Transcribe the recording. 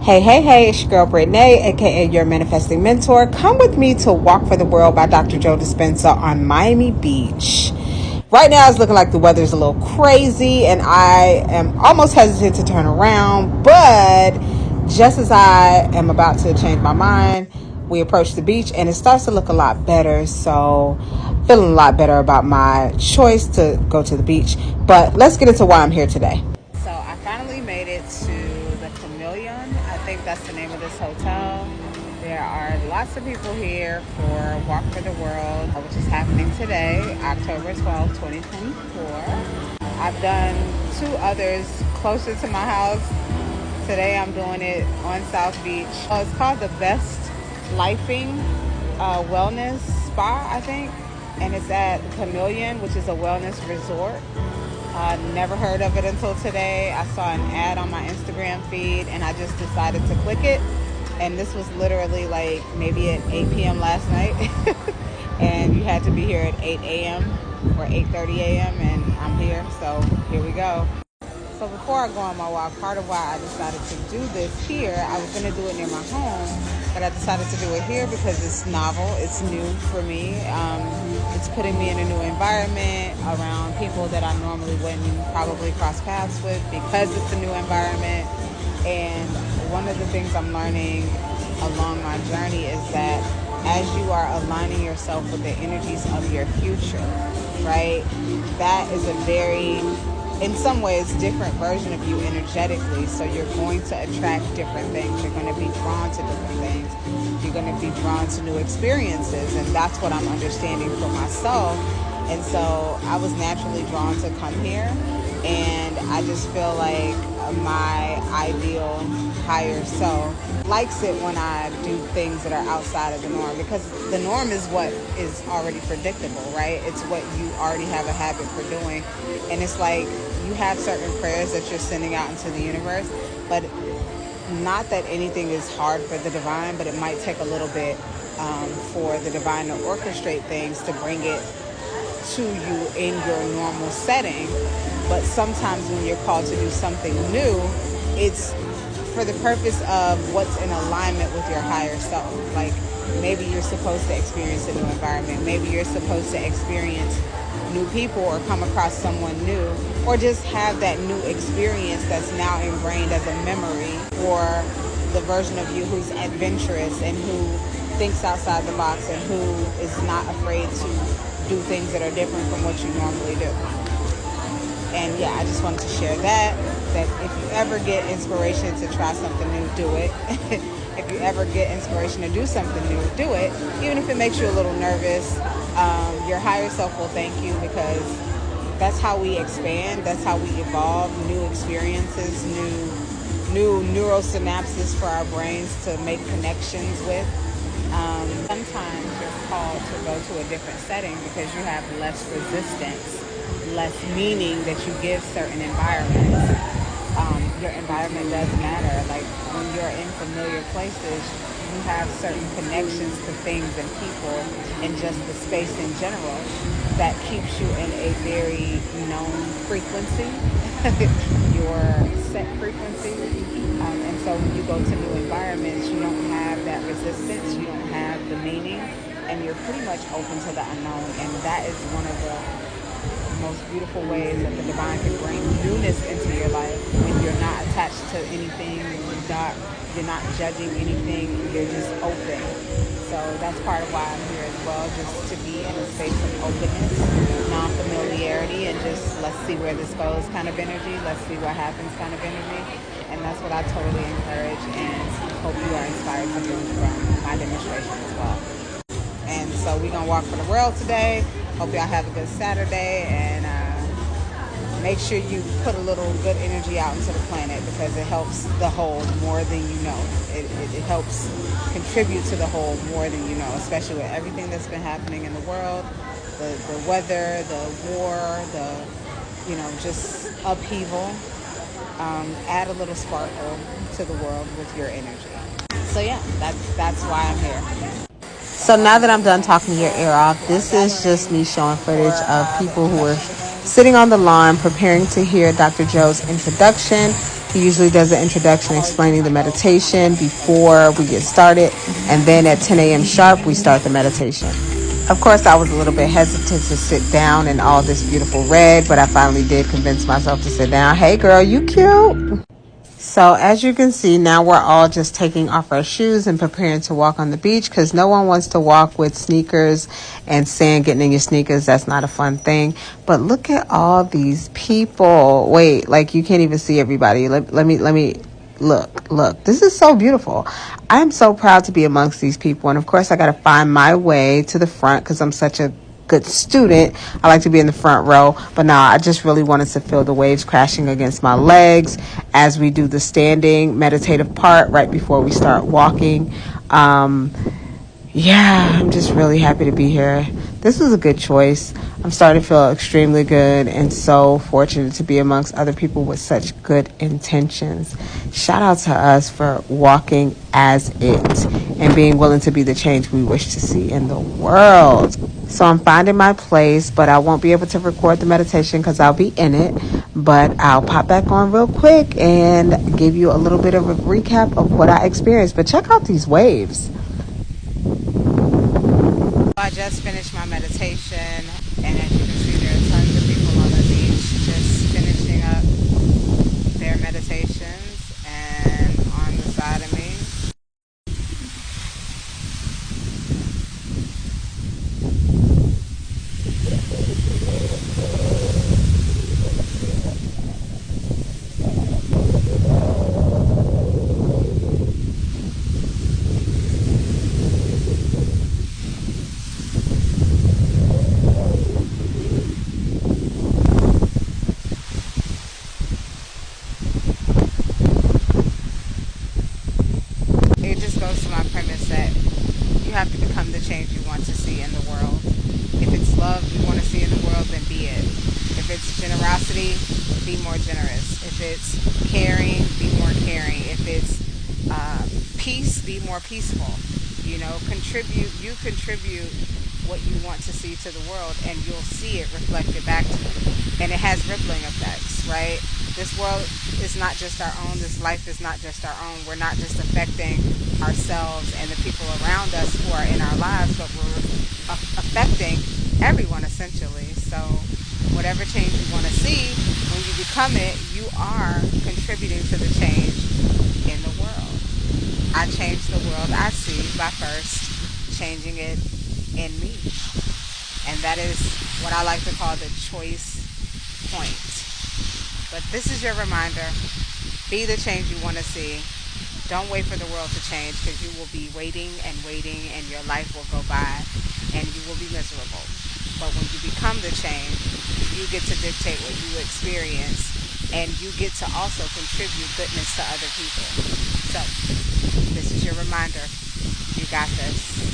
Hey, it's your girl Brittany, aka your manifesting mentor. Come with me to Walk for the World by Dr. Joe Dispenza on Miami Beach. Right now it's looking like the weather's a little crazy and I am almost hesitant to turn around, but just as I am about to change my mind, we approach the beach and it starts to look a lot better. So feeling a lot better about my choice to go to the beach. But let's get into why I'm here today. So I finally made it to the Chameleon. I think that's the name of this hotel. There are lots of people here for Walk for the World, which is happening today, October 12th, 2024. I've done two others closer to my house. Today I'm doing it on South Beach. It's called the Best Lifing Wellness Spa, I think. And it's at Chameleon, which is a wellness resort. Never heard of it until today. I saw an ad on my Instagram feed and I just decided to click it. And this was literally like maybe at 8 p.m. last night. And you had to be here at 8 a.m. or 8:30 a.m. and I'm here. So here we go. So before I go on my walk, part of why I decided to do this here, I was going to do it near my home, but I decided to do it here because it's novel, it's new for me. It's putting me in a new environment around people that I normally wouldn't probably cross paths with because it's a new environment. And one of the things I'm learning along my journey is that as you are aligning yourself with the energies of your future, right, that is a very, in some ways, different version of you energetically. So you're going to attract different things. You're going to be drawn to different things. You're going to be drawn to new experiences. And that's what I'm understanding for myself. And so I was naturally drawn to come here. And I just feel like my ideal higher self likes it when I do things that are outside of the norm, because the norm is what is already predictable, right? It's what you already have a habit for doing. And it's like you have certain prayers that you're sending out into the universe, but not that anything is hard for the divine, but it might take a little bit for the divine to orchestrate things to bring it to you in your normal setting. But sometimes when you're called to do something new, it's for the purpose of what's in alignment with your higher self. Like maybe you're supposed to experience a new environment. Maybe you're supposed to experience new people or come across someone new, or just have that new experience that's now ingrained as a memory for the version of you who's adventurous and who thinks outside the box and who is not afraid to do things that are different from what you normally do. And yeah, I just wanted to share that if you ever get inspiration to try something new, do it. If you ever get inspiration to do something new, do it. Even if it makes you a little nervous, your higher self will thank you, because that's how we expand. That's how we evolve. New experiences, new neural synapses for our brains to make connections with. Sometimes you're called to go to a different setting because you have less resistance, less meaning that you give certain environments. Your environment does matter. Like when you're in familiar places, you have certain connections to things and people and just the space in general that keeps you in a very known frequency, your set frequency. And so when you go to new environments, you don't have that resistance, you don't have the meaning, and you're pretty much open to the unknown. And that is one of the most beautiful ways that the divine can bring newness into your life, when you're not attached to anything, you're not judging anything, you're just open. So that's part of why I'm here as well, just to be in a space of openness, non-familiarity, and just let's see where this goes kind of energy, let's see what happens kind of energy. And that's what I totally encourage and hope you are inspired to do from my demonstration as well. And so we're going to walk for the world today. Hope y'all have a good Saturday, and make sure you put a little good energy out into the planet, because it helps the whole more than you know. It helps contribute to the whole more than you know, especially with everything that's been happening in the world, the weather, the war, just upheaval. Add a little sparkle to the world with your energy. So yeah, that's why I'm here. So now that I'm done talking your ear off, this is just me showing footage of people who are sitting on the lawn preparing to hear Dr. Joe's introduction. He usually does an introduction explaining the meditation before we get started. And then at 10 a.m. sharp, we start the meditation. Of course, I was a little bit hesitant to sit down in all this beautiful red, but I finally did convince myself to sit down. Hey, girl, you cute. So as you can see, now we're all just taking off our shoes and preparing to walk on the beach because no one wants to walk with sneakers and sand getting in your sneakers. That's not a fun thing. But look at all these people. Wait, like you can't even see everybody. Let me look. This is so beautiful. I'm so proud to be amongst these people. And of course, I got to find my way to the front because I'm such a good student. I like to be in the front row, but now I just really wanted to feel the waves crashing against my legs as we do the standing meditative part right before we start walking. I'm just really happy to be here. This was a good choice. I'm starting to feel extremely good and so fortunate to be amongst other people with such good intentions. Shout out to us for walking as it and being willing to be the change we wish to see in the world. So I'm finding my place, but I won't be able to record the meditation because I'll be in it. But I'll pop back on real quick and give you a little bit of a recap of what I experienced. But check out these waves. I just finished my meditation, and as you can see, there are tons of people on the beach just finishing up their meditations, and on the side of me, it just goes to my premise that you have to become the change you want to see in the world. If it's love you want to see in the world, then be it. If it's generosity, be more generous. If it's caring, be more caring. If it's peace, be more peaceful. You contribute what you want to see to the world, and you'll see it reflected back to you. And it has rippling effects, right? This world is not just our own. This life is not just our own. We're not just affecting ourselves and the people around us who are in our lives, but we're affecting everyone essentially. So whatever change you want to see, when you become it, you are contributing to the change in the world. I change the world I see by first changing it in me. And that is what I like to call the choice point. But this is your reminder. Be the change you want to see. Don't wait for the world to change, because you will be waiting and your life will go by and you will be miserable. But when you become the change, you get to dictate what you experience, and you get to also contribute goodness to other people. So this is your reminder. You got this.